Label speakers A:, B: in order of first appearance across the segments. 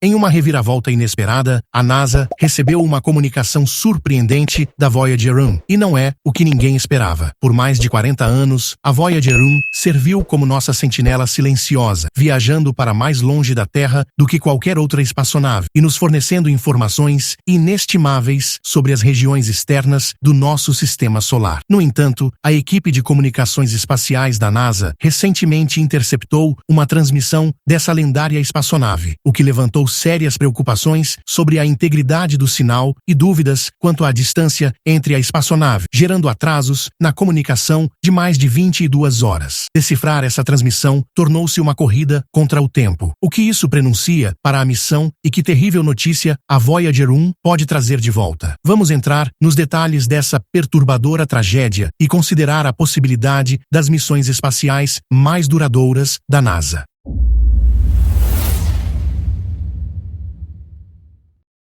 A: Em uma reviravolta inesperada, a NASA recebeu uma comunicação surpreendente da Voyager 1, e não é o que ninguém esperava. Por mais de 40 anos, a Voyager 1 serviu como nossa sentinela silenciosa, viajando para mais longe da Terra do que qualquer outra espaçonave, e nos fornecendo informações inestimáveis sobre as regiões externas do nosso sistema solar. No entanto, a equipe de comunicações espaciais da NASA recentemente interceptou uma transmissão dessa lendária espaçonave, o que levantou sérias preocupações sobre a integridade do sinal e dúvidas quanto à distância entre a espaçonave, gerando atrasos na comunicação de mais de 22 horas. Decifrar essa transmissão tornou-se uma corrida contra o tempo. O que isso prenuncia para a missão e que terrível notícia a Voyager 1 pode trazer de volta? Vamos entrar nos detalhes dessa perturbadora tragédia e considerar a possibilidade das missões espaciais mais duradouras da NASA.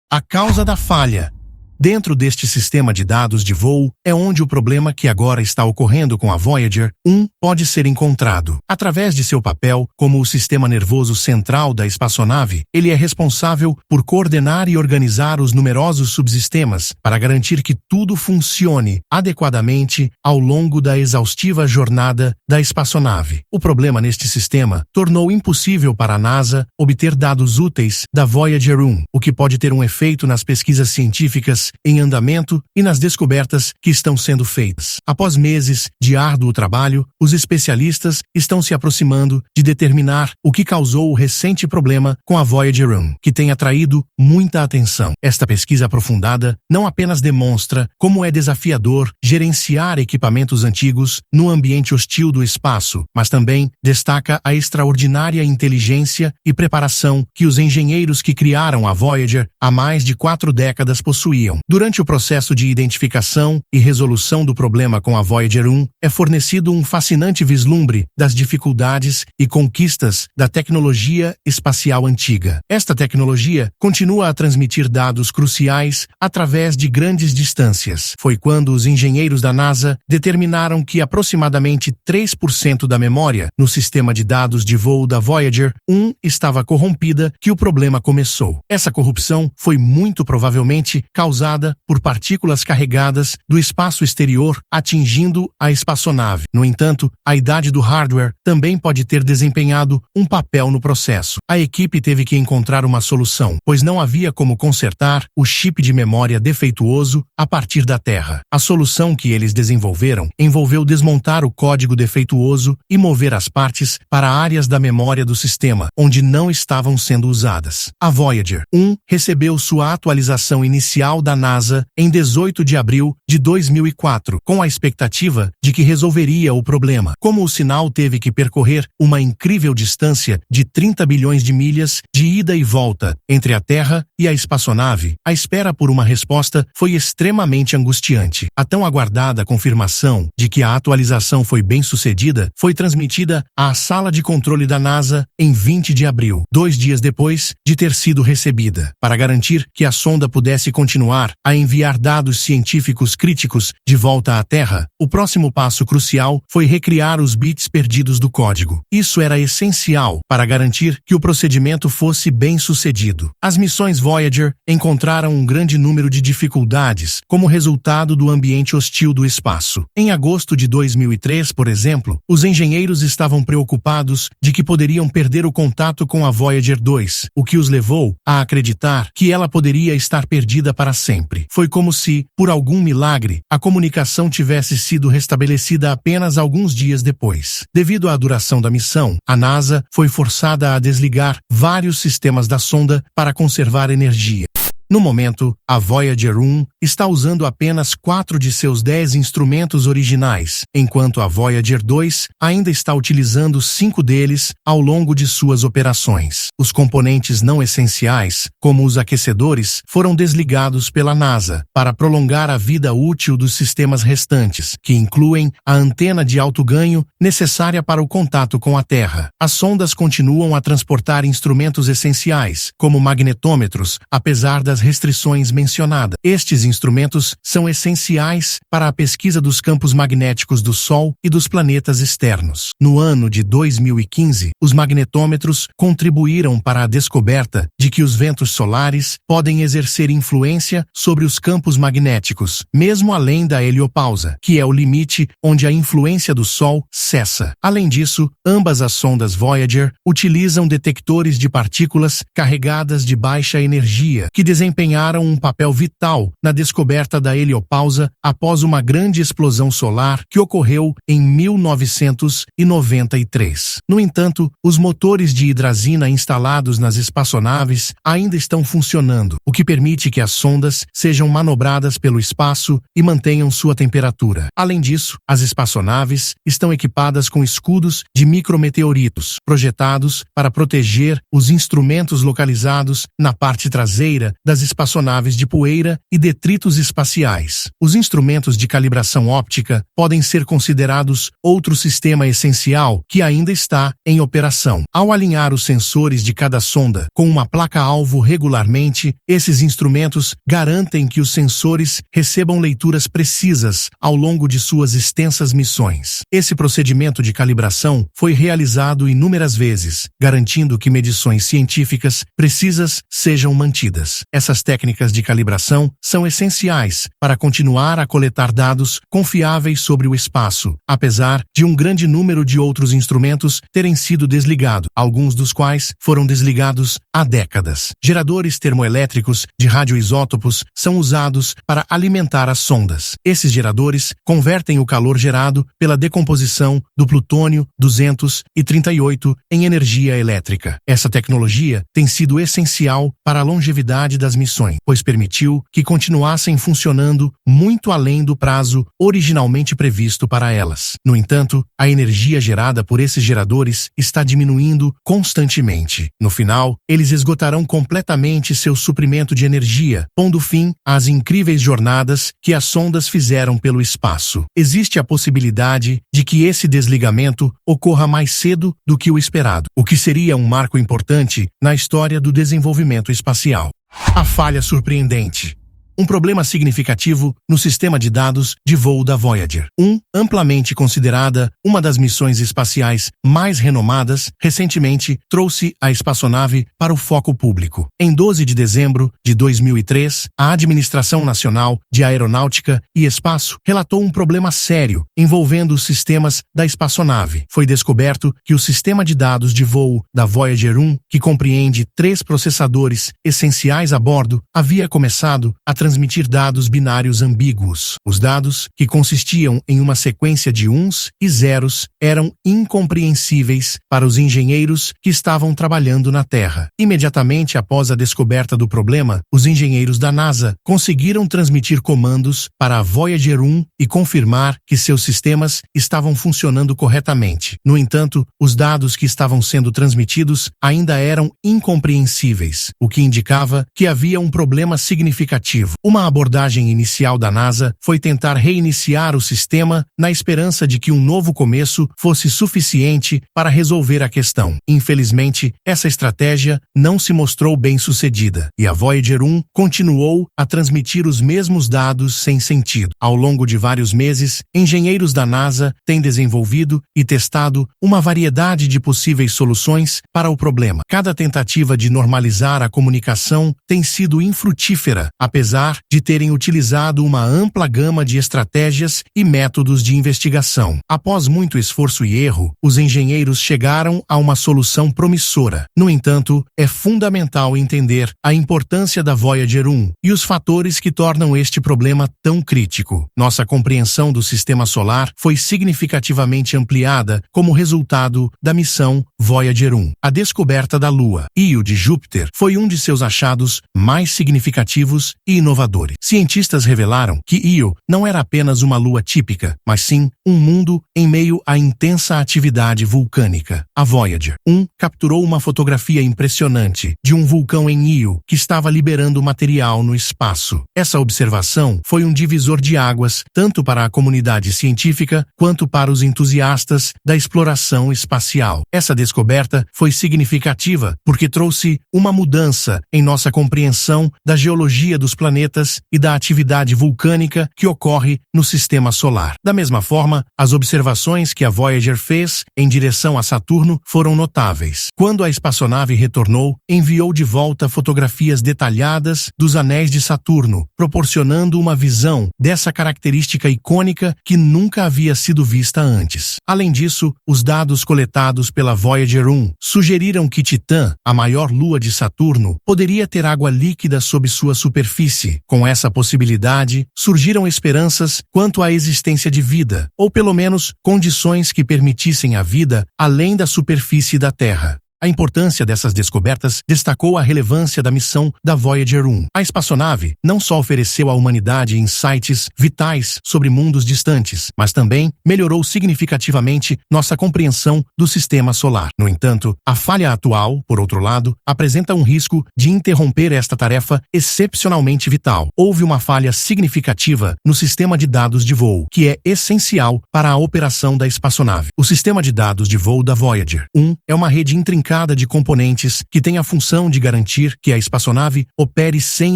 A: A causa da falha. Dentro deste sistema de dados de voo é onde o problema que agora está ocorrendo com a Voyager 1 pode ser encontrado. Através de seu papel como o sistema nervoso central da espaçonave, ele é responsável por coordenar e organizar os numerosos subsistemas para garantir que tudo funcione adequadamente ao longo da exaustiva jornada da espaçonave. O problema neste sistema tornou impossível para a NASA obter dados úteis da Voyager 1, o que pode ter um efeito nas pesquisas científicas em andamento e nas descobertas que estão sendo feitas. Após meses de árduo trabalho, os especialistas estão se aproximando de determinar o que causou o recente problema com a Voyager 1, que tem atraído muita atenção. Esta pesquisa aprofundada não apenas demonstra como é desafiador gerenciar equipamentos antigos no ambiente hostil do espaço, mas também destaca a extraordinária inteligência e preparação que os engenheiros que criaram a Voyager há mais de 4 décadas possuíam. Durante o processo de identificação e resolução do problema com a Voyager 1, é fornecido um fascinante vislumbre das dificuldades e conquistas da tecnologia espacial antiga. Esta tecnologia continua a transmitir dados cruciais através de grandes distâncias. Foi quando os engenheiros da NASA determinaram que aproximadamente 3% da memória no sistema de dados de voo da Voyager 1 estava corrompida que o problema começou. Essa corrupção foi muito provavelmente causada por partículas carregadas do espaço exterior atingindo a espaçonave. No entanto, a idade do hardware também pode ter desempenhado um papel no processo. A equipe teve que encontrar uma solução, pois não havia como consertar o chip de memória defeituoso a partir da Terra. A solução que eles desenvolveram envolveu desmontar o código defeituoso e mover as partes para áreas da memória do sistema, onde não estavam sendo usadas. A Voyager 1 recebeu sua atualização inicial da NASA em 18 de abril de 2004, com a expectativa de que resolveria o problema. Como o sinal teve que percorrer uma incrível distância de 30 bilhões de milhas de ida e volta entre a Terra e a espaçonave, a espera por uma resposta foi extremamente angustiante. A tão aguardada confirmação de que a atualização foi bem sucedida foi transmitida à sala de controle da NASA em 20 de abril, 2 dias depois de ter sido recebida. Para garantir que a sonda pudesse continuar a enviar dados científicos críticos de volta à Terra, o próximo passo crucial foi recriar os bits perdidos do código. Isso era essencial para garantir que o procedimento fosse bem sucedido. As missões Voyager encontraram um grande número de dificuldades como resultado do ambiente hostil do espaço. Em agosto de 2003, por exemplo, os engenheiros estavam preocupados de que poderiam perder o contato com a Voyager 2, o que os levou a acreditar que ela poderia estar perdida para sempre. Foi como se, por algum milagre, a comunicação tivesse sido restabelecida apenas alguns dias depois. Devido à duração da missão, a NASA foi forçada a desligar vários sistemas da sonda para conservar energia. No momento, a Voyager 1 está usando apenas 4 de seus 10 instrumentos originais, enquanto a Voyager 2 ainda está utilizando 5 deles ao longo de suas operações. Os componentes não essenciais, como os aquecedores, foram desligados pela NASA para prolongar a vida útil dos sistemas restantes, que incluem a antena de alto ganho necessária para o contato com a Terra. As sondas continuam a transportar instrumentos essenciais, como magnetômetros, apesar das das restrições mencionadas. Estes instrumentos são essenciais para a pesquisa dos campos magnéticos do Sol e dos planetas externos. No ano de 2015, os magnetômetros contribuíram para a descoberta de que os ventos solares podem exercer influência sobre os campos magnéticos, mesmo além da heliopausa, que é o limite onde a influência do Sol cessa. Além disso, ambas as sondas Voyager utilizam detectores de partículas carregadas de baixa energia, que desempenharam um papel vital na descoberta da heliopausa após uma grande explosão solar que ocorreu em 1993. No entanto, os motores de hidrazina instalados nas espaçonaves ainda estão funcionando, o que permite que as sondas sejam manobradas pelo espaço e mantenham sua temperatura. Além disso, as espaçonaves estão equipadas com escudos de micrometeoritos, projetados para proteger os instrumentos localizados na parte traseira das espaçonaves de poeira e detritos espaciais. Os instrumentos de calibração óptica podem ser considerados outro sistema essencial que ainda está em operação. Ao alinhar os sensores de cada sonda com uma placa-alvo regularmente, esses instrumentos garantem que os sensores recebam leituras precisas ao longo de suas extensas missões. Esse procedimento de calibração foi realizado inúmeras vezes, garantindo que medições científicas precisas sejam mantidas. Essas técnicas de calibração são essenciais para continuar a coletar dados confiáveis sobre o espaço, apesar de um grande número de outros instrumentos terem sido desligados, alguns dos quais foram desligados há décadas. Geradores termoelétricos de radioisótopos são usados para alimentar as sondas. Esses geradores convertem o calor gerado pela decomposição do plutônio 238 em energia elétrica. Essa tecnologia tem sido essencial para a longevidade das missões, pois permitiu que continuassem funcionando muito além do prazo originalmente previsto para elas. No entanto, a energia gerada por esses geradores está diminuindo constantemente. No final, eles esgotarão completamente seu suprimento de energia, pondo fim às incríveis jornadas que as sondas fizeram pelo espaço. Existe a possibilidade de que esse desligamento ocorra mais cedo do que o esperado, o que seria um marco importante na história do desenvolvimento espacial. A falha surpreendente. Um problema significativo no sistema de dados de voo da Voyager. Amplamente considerada uma das missões espaciais mais renomadas, recentemente trouxe a espaçonave para o foco público. Em 12 de dezembro de 2003, a Administração Nacional de Aeronáutica e Espaço relatou um problema sério envolvendo os sistemas da espaçonave. Foi descoberto que o sistema de dados de voo da Voyager 1, que compreende 3 processadores essenciais a bordo, havia começado a transmitir dados binários ambíguos. Os dados, que consistiam em uma sequência de uns e zeros, eram incompreensíveis para os engenheiros que estavam trabalhando na Terra. Imediatamente após a descoberta do problema, os engenheiros da NASA conseguiram transmitir comandos para a Voyager 1 e confirmar que seus sistemas estavam funcionando corretamente. No entanto, os dados que estavam sendo transmitidos ainda eram incompreensíveis, o que indicava que havia um problema significativo. Uma abordagem inicial da NASA foi tentar reiniciar o sistema na esperança de que um novo começo fosse suficiente para resolver a questão. Infelizmente, essa estratégia não se mostrou bem-sucedida, e a Voyager 1 continuou a transmitir os mesmos dados sem sentido. Ao longo de vários meses, engenheiros da NASA têm desenvolvido e testado uma variedade de possíveis soluções para o problema. Cada tentativa de normalizar a comunicação tem sido infrutífera, apesar de terem utilizado uma ampla gama de estratégias e métodos de investigação. Após muito esforço e erro, os engenheiros chegaram a uma solução promissora. No entanto, é fundamental entender a importância da Voyager 1 e os fatores que tornam este problema tão crítico. Nossa compreensão do sistema solar foi significativamente ampliada como resultado da missão Voyager 1. A descoberta da Lua, Io de Júpiter, foi um de seus achados mais significativos e inovadores. inovadores. Cientistas revelaram que Io não era apenas uma lua típica, mas sim um mundo em meio à intensa atividade vulcânica. A Voyager 1 capturou uma fotografia impressionante de um vulcão em Io que estava liberando material no espaço. Essa observação foi um divisor de águas tanto para a comunidade científica quanto para os entusiastas da exploração espacial. Essa descoberta foi significativa porque trouxe uma mudança em nossa compreensão da geologia dos planetas e da atividade vulcânica que ocorre no sistema solar. Da mesma forma, as observações que a Voyager fez em direção a Saturno foram notáveis. Quando a espaçonave retornou, enviou de volta fotografias detalhadas dos anéis de Saturno, proporcionando uma visão dessa característica icônica que nunca havia sido vista antes. Além disso, os dados coletados pela Voyager 1 sugeriram que Titã, a maior lua de Saturno, poderia ter água líquida sob sua superfície. Com essa possibilidade, surgiram esperanças quanto à existência de vida, ou pelo menos condições que permitissem a vida além da superfície da Terra. A importância dessas descobertas destacou a relevância da missão da Voyager 1. A espaçonave não só ofereceu à humanidade insights vitais sobre mundos distantes, mas também melhorou significativamente nossa compreensão do sistema solar. No entanto, a falha atual, por outro lado, apresenta um risco de interromper esta tarefa excepcionalmente vital. Houve uma falha significativa no sistema de dados de voo, que é essencial para a operação da espaçonave. O sistema de dados de voo da Voyager 1 é uma rede intrincada de componentes que tem a função de garantir que a espaçonave opere sem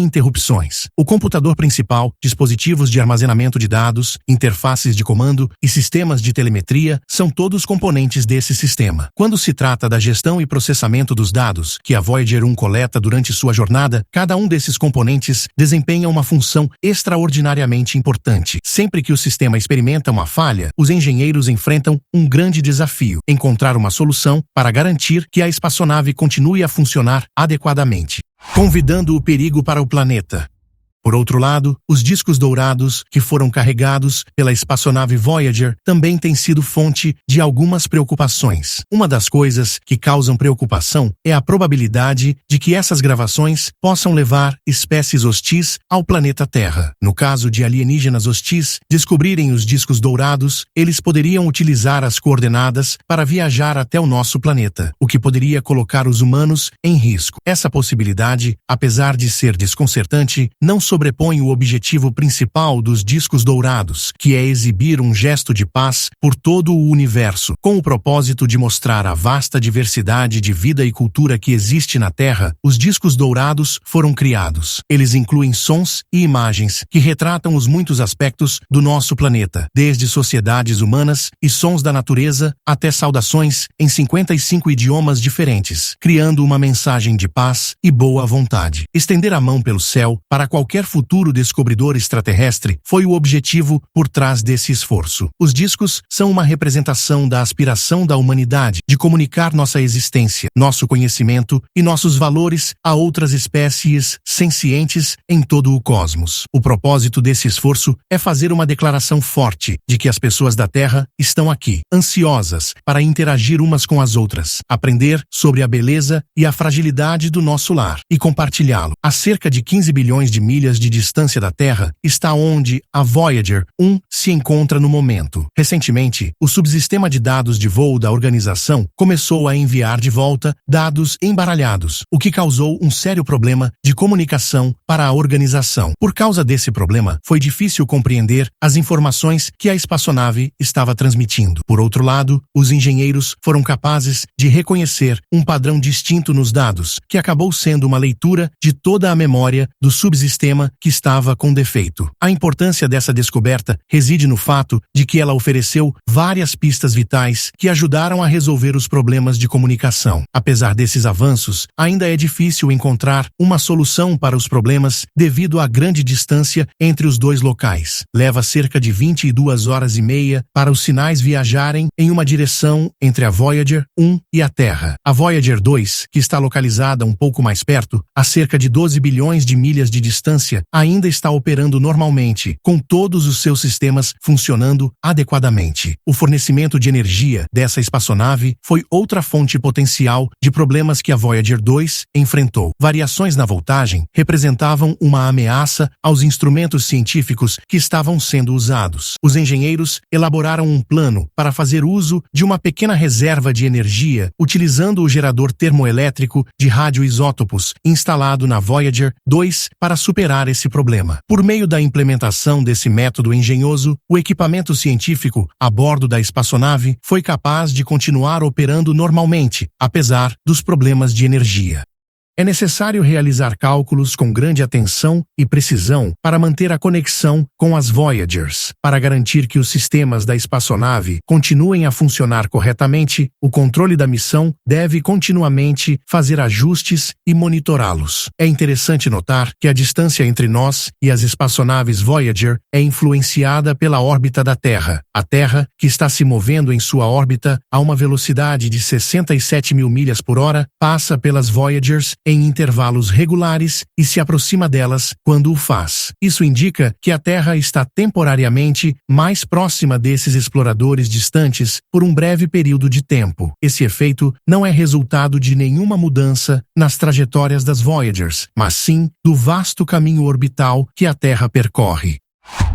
A: interrupções. O computador principal, dispositivos de armazenamento de dados, interfaces de comando e sistemas de telemetria são todos componentes desse sistema. Quando se trata da gestão e processamento dos dados que a Voyager 1 coleta durante sua jornada, cada um desses componentes desempenha uma função extraordinariamente importante. Sempre que o sistema experimenta uma falha, os engenheiros enfrentam um grande desafio: encontrar uma solução para garantir que a espaçonave continue a funcionar adequadamente, convidando o perigo para o planeta. Por outro lado, os discos dourados que foram carregados pela espaçonave Voyager também têm sido fonte de algumas preocupações. Uma das coisas que causam preocupação é a probabilidade de que essas gravações possam levar espécies hostis ao planeta Terra. No caso de alienígenas hostis descobrirem os discos dourados, eles poderiam utilizar as coordenadas para viajar até o nosso planeta, o que poderia colocar os humanos em risco. Essa possibilidade, apesar de ser desconcertante, não sobrepõe o objetivo principal dos discos dourados, que é exibir um gesto de paz por todo o universo, com o propósito de mostrar a vasta diversidade de vida e cultura que existe na Terra. Os discos dourados foram criados. Eles incluem sons e imagens que retratam os muitos aspectos do nosso planeta, desde sociedades humanas e sons da natureza até saudações em 55 idiomas diferentes, criando uma mensagem de paz e boa vontade. Estender a mão pelo céu para qualquer futuro descobridor extraterrestre foi o objetivo por trás desse esforço. Os discos são uma representação da aspiração da humanidade de comunicar nossa existência, nosso conhecimento e nossos valores a outras espécies sencientes em todo o cosmos. O propósito desse esforço é fazer uma declaração forte de que as pessoas da Terra estão aqui, ansiosas para interagir umas com as outras, aprender sobre a beleza e a fragilidade do nosso lar e compartilhá-lo. A cerca de 15 bilhões de milhas de distância da Terra está onde a Voyager 1 se encontra no momento. Recentemente, o subsistema de dados de voo da organização começou a enviar de volta dados embaralhados, o que causou um sério problema de comunicação para a organização. Por causa desse problema, foi difícil compreender as informações que a espaçonave estava transmitindo. Por outro lado, os engenheiros foram capazes de reconhecer um padrão distinto nos dados, que acabou sendo uma leitura de toda a memória do subsistema que estava com defeito. A importância dessa descoberta reside no fato de que ela ofereceu várias pistas vitais que ajudaram a resolver os problemas de comunicação. Apesar desses avanços, ainda é difícil encontrar uma solução para os problemas devido à grande distância entre os dois locais. Leva cerca de 22 horas e meia para os sinais viajarem em uma direção entre a Voyager 1 e a Terra. A Voyager 2, que está localizada um pouco mais perto, a cerca de 12 bilhões de milhas de distância, distância ainda está operando normalmente, com todos os seus sistemas funcionando adequadamente. O fornecimento de energia dessa espaçonave foi outra fonte potencial de problemas que a Voyager 2 enfrentou. Variações na voltagem representavam uma ameaça aos instrumentos científicos que estavam sendo usados. Os engenheiros elaboraram um plano para fazer uso de uma pequena reserva de energia utilizando o gerador termoelétrico de radioisótopos instalado na Voyager 2 para superar esse problema. Por meio da implementação desse método engenhoso, o equipamento científico a bordo da espaçonave foi capaz de continuar operando normalmente, apesar dos problemas de energia. É necessário realizar cálculos com grande atenção e precisão para manter a conexão com as Voyagers. Para garantir que os sistemas da espaçonave continuem a funcionar corretamente, o controle da missão deve continuamente fazer ajustes e monitorá-los. É interessante notar que a distância entre nós e as espaçonaves Voyager é influenciada pela órbita da Terra. A Terra, que está se movendo em sua órbita a uma velocidade de 67 mil milhas por hora, passa pelas Voyagers em intervalos regulares e se aproxima delas quando o faz. Isso indica que a Terra está temporariamente mais próxima desses exploradores distantes por um breve período de tempo. Esse efeito não é resultado de nenhuma mudança nas trajetórias das Voyagers, mas sim do vasto caminho orbital que a Terra percorre.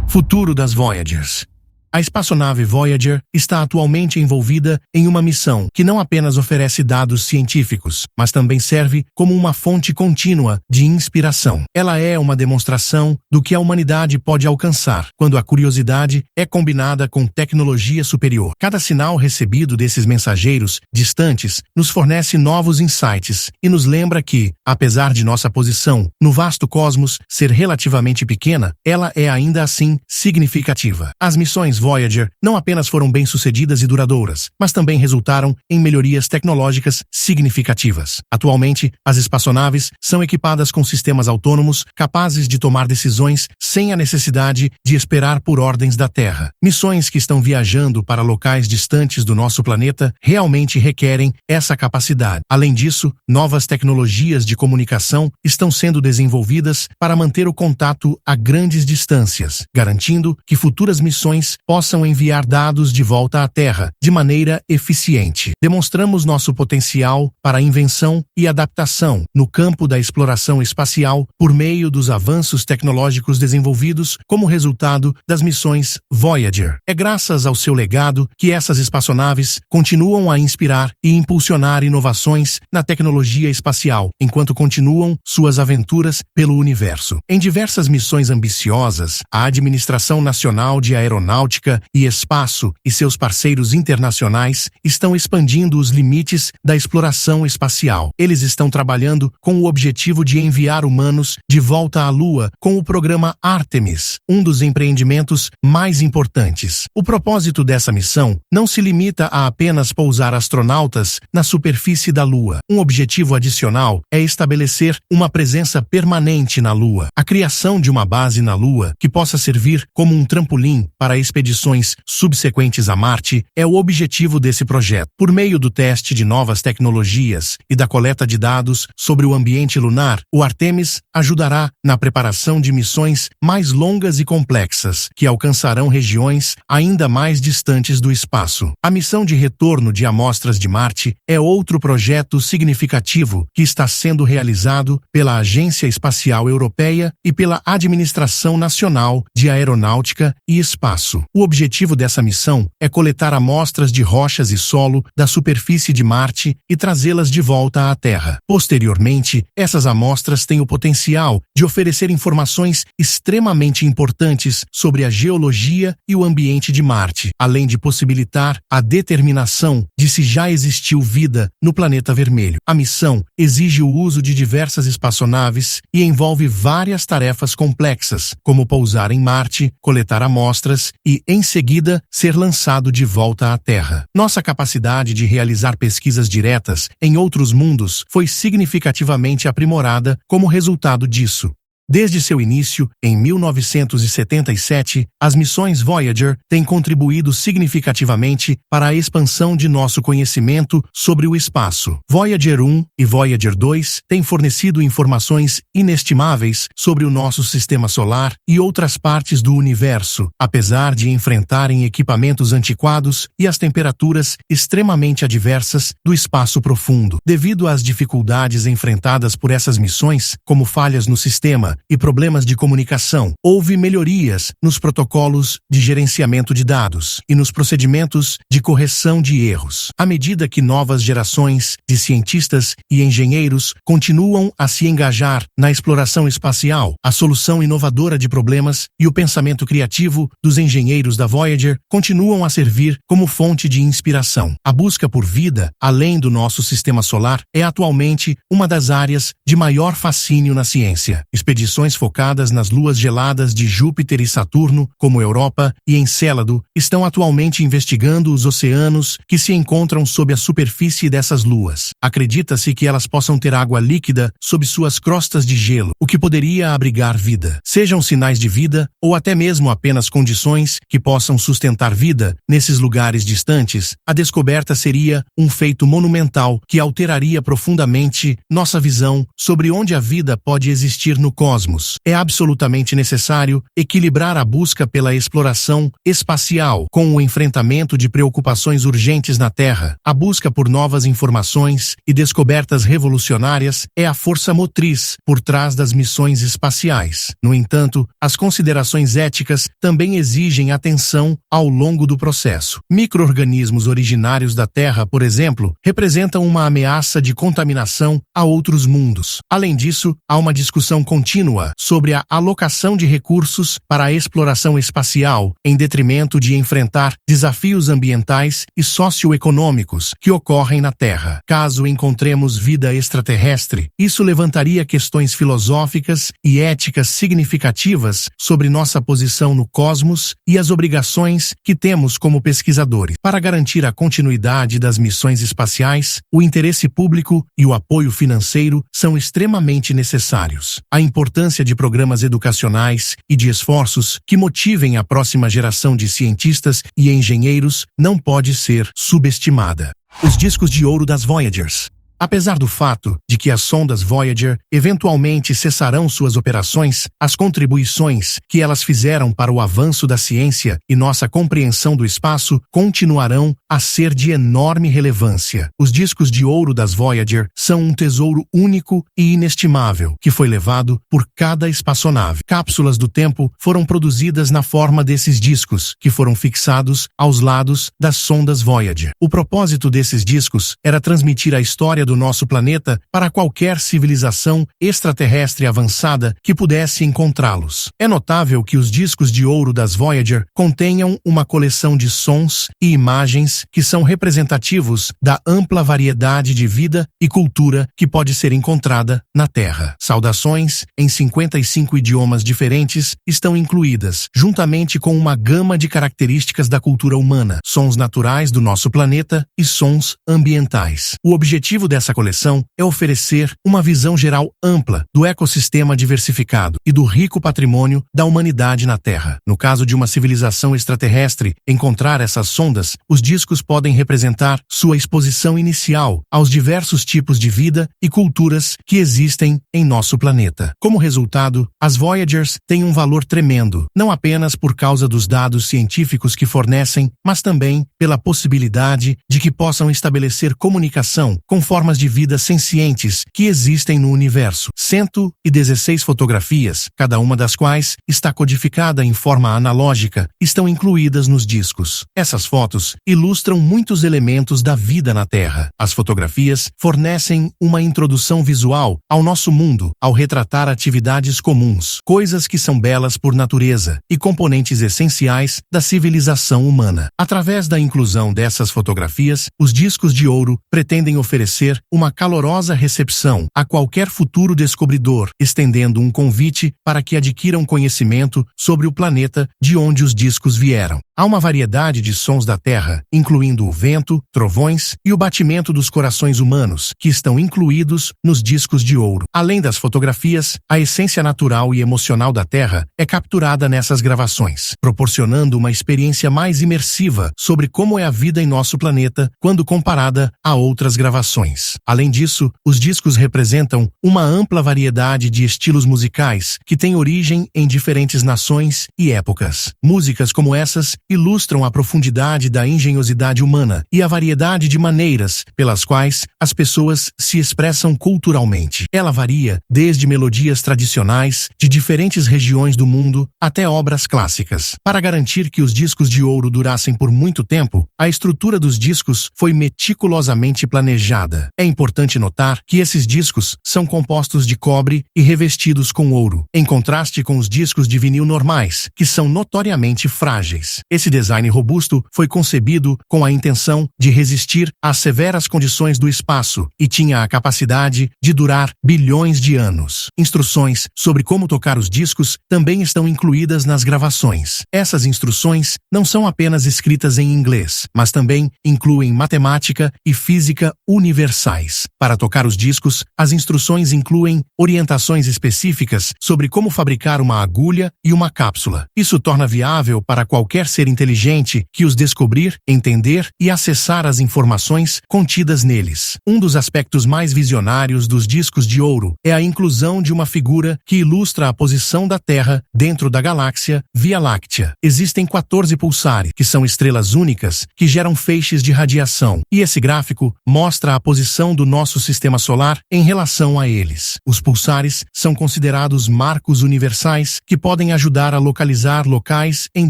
A: Futuro das Voyagers. A espaçonave Voyager está atualmente envolvida em uma missão que não apenas oferece dados científicos, mas também serve como uma fonte contínua de inspiração. Ela é uma demonstração do que a humanidade pode alcançar quando a curiosidade é combinada com tecnologia superior. Cada sinal recebido desses mensageiros distantes nos fornece novos insights e nos lembra que, apesar de nossa posição no vasto cosmos ser relativamente pequena, ela é ainda assim significativa. As missões Voyager não apenas foram bem-sucedidas e duradouras, mas também resultaram em melhorias tecnológicas significativas. Atualmente, as espaçonaves são equipadas com sistemas autônomos capazes de tomar decisões sem a necessidade de esperar por ordens da Terra. Missões que estão viajando para locais distantes do nosso planeta realmente requerem essa capacidade. Além disso, novas tecnologias de comunicação estão sendo desenvolvidas para manter o contato a grandes distâncias, garantindo que futuras missões possam enviar dados de volta à Terra de maneira eficiente. Demonstramos nosso potencial para invenção e adaptação no campo da exploração espacial por meio dos avanços tecnológicos desenvolvidos como resultado das missões Voyager. É graças ao seu legado que essas espaçonaves continuam a inspirar e impulsionar inovações na tecnologia espacial, enquanto continuam suas aventuras pelo universo. Em diversas missões ambiciosas, a Administração Nacional de Aeronáutica e Espaço e seus parceiros internacionais estão expandindo os limites da exploração espacial. Eles estão trabalhando com o objetivo de enviar humanos de volta à Lua com o programa Artemis, um dos empreendimentos mais importantes. O propósito dessa missão não se limita a apenas pousar astronautas na superfície da Lua. Um objetivo adicional é estabelecer uma presença permanente na Lua. A criação de uma base na Lua que possa servir como um trampolim para expedições subsequentes a Marte é o objetivo desse projeto. Por meio do teste de novas tecnologias e da coleta de dados sobre o ambiente lunar, o Artemis ajudará na preparação de missões mais longas e complexas, que alcançarão regiões ainda mais distantes do espaço. A missão de retorno de amostras de Marte é outro projeto significativo que está sendo realizado pela Agência Espacial Europeia e pela Administração Nacional de Aeronáutica e Espaço. O objetivo dessa missão é coletar amostras de rochas e solo da superfície de Marte e trazê-las de volta à Terra. Posteriormente, essas amostras têm o potencial de oferecer informações extremamente importantes sobre a geologia e o ambiente de Marte, além de possibilitar a determinação de se já existiu vida no planeta vermelho. A missão exige o uso de diversas espaçonaves e envolve várias tarefas complexas, como pousar em Marte, coletar amostras e, em seguida, ser lançado de volta à Terra. Nossa capacidade de realizar pesquisas diretas em outros mundos foi significativamente aprimorada como resultado disso. Desde seu início, em 1977, as missões Voyager têm contribuído significativamente para a expansão de nosso conhecimento sobre o espaço. Voyager 1 e Voyager 2 têm fornecido informações inestimáveis sobre o nosso sistema solar e outras partes do universo, apesar de enfrentarem equipamentos antiquados e as temperaturas extremamente adversas do espaço profundo. Devido às dificuldades enfrentadas por essas missões, como falhas no sistema e problemas de comunicação, houve melhorias nos protocolos de gerenciamento de dados e nos procedimentos de correção de erros. À medida que novas gerações de cientistas e engenheiros continuam a se engajar na exploração espacial, a solução inovadora de problemas e o pensamento criativo dos engenheiros da Voyager continuam a servir como fonte de inspiração. A busca por vida, além do nosso sistema solar, é atualmente uma das áreas de maior fascínio na ciência. Expedições focadas nas luas geladas de Júpiter e Saturno, como Europa e Encélado, estão atualmente investigando os oceanos que se encontram sob a superfície dessas luas. Acredita-se que elas possam ter água líquida sob suas crostas de gelo, o que poderia abrigar vida. Sejam sinais de vida ou até mesmo apenas condições que possam sustentar vida nesses lugares distantes, a descoberta seria um feito monumental que alteraria profundamente nossa visão sobre onde a vida pode existir no cosmos. É absolutamente necessário equilibrar a busca pela exploração espacial com o enfrentamento de preocupações urgentes na Terra. A busca por novas informações e descobertas revolucionárias é a força motriz por trás das missões espaciais. No entanto, as considerações éticas também exigem atenção ao longo do processo. Micro-organismos originários da Terra, por exemplo, representam uma ameaça de contaminação a outros mundos. Além disso, há uma discussão contínua sobre a alocação de recursos para a exploração espacial, em detrimento de enfrentar desafios ambientais e socioeconômicos que ocorrem na Terra. Caso encontremos vida extraterrestre, isso levantaria questões filosóficas e éticas significativas sobre nossa posição no cosmos e as obrigações que temos como pesquisadores. Para garantir a continuidade das missões espaciais, o interesse público e o apoio financeiro são extremamente necessários. A importância de programas educacionais e de esforços que motivem a próxima geração de cientistas e engenheiros não pode ser subestimada. Os discos de ouro das Voyagers. Apesar do fato de que as sondas Voyager eventualmente cessarão suas operações, as contribuições que elas fizeram para o avanço da ciência e nossa compreensão do espaço continuarão a ser de enorme relevância. Os discos de ouro das Voyager são um tesouro único e inestimável que foi levado por cada espaçonave. Cápsulas do tempo foram produzidas na forma desses discos, que foram fixados aos lados das sondas Voyager. O propósito desses discos era transmitir a história do nosso planeta para qualquer civilização extraterrestre avançada que pudesse encontrá-los. É notável que os discos de ouro das Voyager contenham uma coleção de sons e imagens que são representativos da ampla variedade de vida e cultura que pode ser encontrada na Terra. Saudações em 55 idiomas diferentes estão incluídas, juntamente com uma gama de características da cultura humana, sons naturais do nosso planeta e sons ambientais. O objetivo dessa coleção é oferecer uma visão geral ampla do ecossistema diversificado e do rico patrimônio da humanidade na Terra. No caso de uma civilização extraterrestre encontrar essas sondas, os discos podem representar sua exposição inicial aos diversos tipos de vida e culturas que existem em nosso planeta. Como resultado, as Voyagers têm um valor tremendo, não apenas por causa dos dados científicos que fornecem, mas também pela possibilidade de que possam estabelecer comunicação com formas de vida sencientes que existem no universo. 116 fotografias, cada uma das quais está codificada em forma analógica, estão incluídas nos discos. Essas fotos ilustram muitos elementos da vida na Terra. As fotografias fornecem uma introdução visual ao nosso mundo ao retratar atividades comuns, coisas que são belas por natureza e componentes essenciais da civilização humana. Através da inclusão dessas fotografias, os discos de ouro pretendem oferecer uma calorosa recepção a qualquer futuro descobridor, estendendo um convite para que adquiram conhecimento sobre o planeta de onde os discos vieram. Há uma variedade de sons da Terra, incluindo o vento, trovões e o batimento dos corações humanos, que estão incluídos nos discos de ouro. Além das fotografias, a essência natural e emocional da Terra é capturada nessas gravações, proporcionando uma experiência mais imersiva sobre como é a vida em nosso planeta quando comparada a outras gravações. Além disso, os discos representam uma ampla variedade de estilos musicais que têm origem em diferentes nações e épocas. Músicas como essas ilustram a profundidade da engenhosidade humana e a variedade de maneiras pelas quais as pessoas se expressam culturalmente. Ela varia desde melodias tradicionais de diferentes regiões do mundo até obras clássicas. Para garantir que os discos de ouro durassem por muito tempo, a estrutura dos discos foi meticulosamente planejada. É importante notar que esses discos são compostos de cobre e revestidos com ouro, em contraste com os discos de vinil normais, que são notoriamente frágeis. Esse design robusto foi concebido com a intenção de resistir às severas condições do espaço e tinha a capacidade de durar bilhões de anos. Instruções sobre como tocar os discos também estão incluídas nas gravações. Essas instruções não são apenas escritas em inglês, mas também incluem matemática e física universais. Para tocar os discos, as instruções incluem orientações específicas sobre como fabricar uma agulha e uma cápsula. Isso torna viável para qualquer ser inteligente que os descobrir, entender e acessar as informações contidas neles. Um dos aspectos mais visionários dos discos de ouro é a inclusão de uma figura que ilustra a posição da Terra dentro da galáxia Via Láctea. Existem 14 pulsares, que são estrelas únicas que geram feixes de radiação, e esse gráfico mostra a posição do nosso sistema solar em relação a eles. Os pulsares são considerados marcos universais que podem ajudar a localizar locais em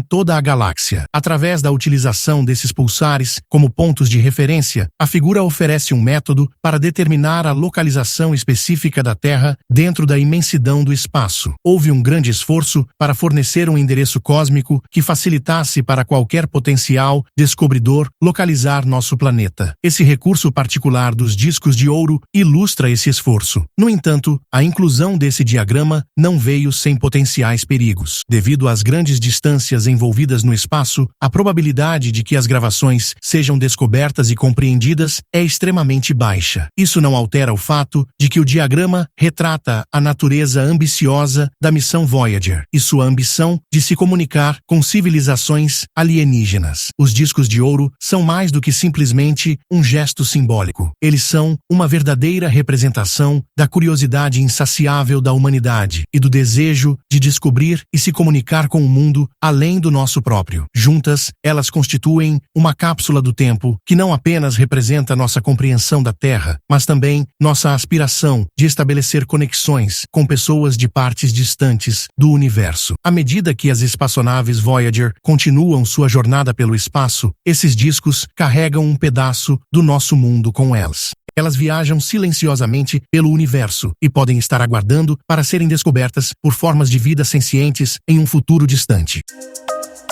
A: toda a galáxia. Através da utilização desses pulsares como pontos de referência, a figura oferece um método para determinar a localização específica da Terra dentro da imensidão do espaço. Houve um grande esforço para fornecer um endereço cósmico que facilitasse para qualquer potencial descobridor localizar nosso planeta. Esse recurso particular dos discos de ouro ilustra esse esforço. No entanto, a inclusão desse diagrama não veio sem potenciais perigos. Devido às grandes distâncias envolvidas no espaço, a probabilidade de que as gravações sejam descobertas e compreendidas é extremamente baixa. Isso não altera o fato de que o diagrama retrata a natureza ambiciosa da missão Voyager e sua ambição de se comunicar com civilizações alienígenas. Os discos de ouro são mais do que simplesmente um gesto simbólico. Eles são uma verdadeira representação da curiosidade insaciável da humanidade e do desejo de descobrir e se comunicar com o mundo além do nosso próprio. Juntas, elas constituem uma cápsula do tempo que não apenas representa nossa compreensão da Terra, mas também nossa aspiração de estabelecer conexões com pessoas de partes distantes do universo. À medida que as espaçonaves Voyager continuam sua jornada pelo espaço, esses discos carregam um pedaço do nosso mundo com elas. Elas viajam silenciosamente pelo universo e podem estar aguardando para serem descobertas por formas de vida sencientes em um futuro distante.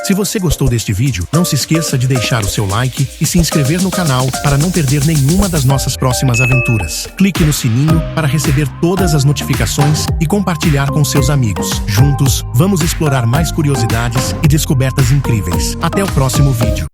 A: Se você gostou deste vídeo, não se esqueça de deixar o seu like e se inscrever no canal para não perder nenhuma das nossas próximas aventuras. Clique no sininho para receber todas as notificações e compartilhar com seus amigos. Juntos, vamos explorar mais curiosidades e descobertas incríveis. Até o próximo vídeo.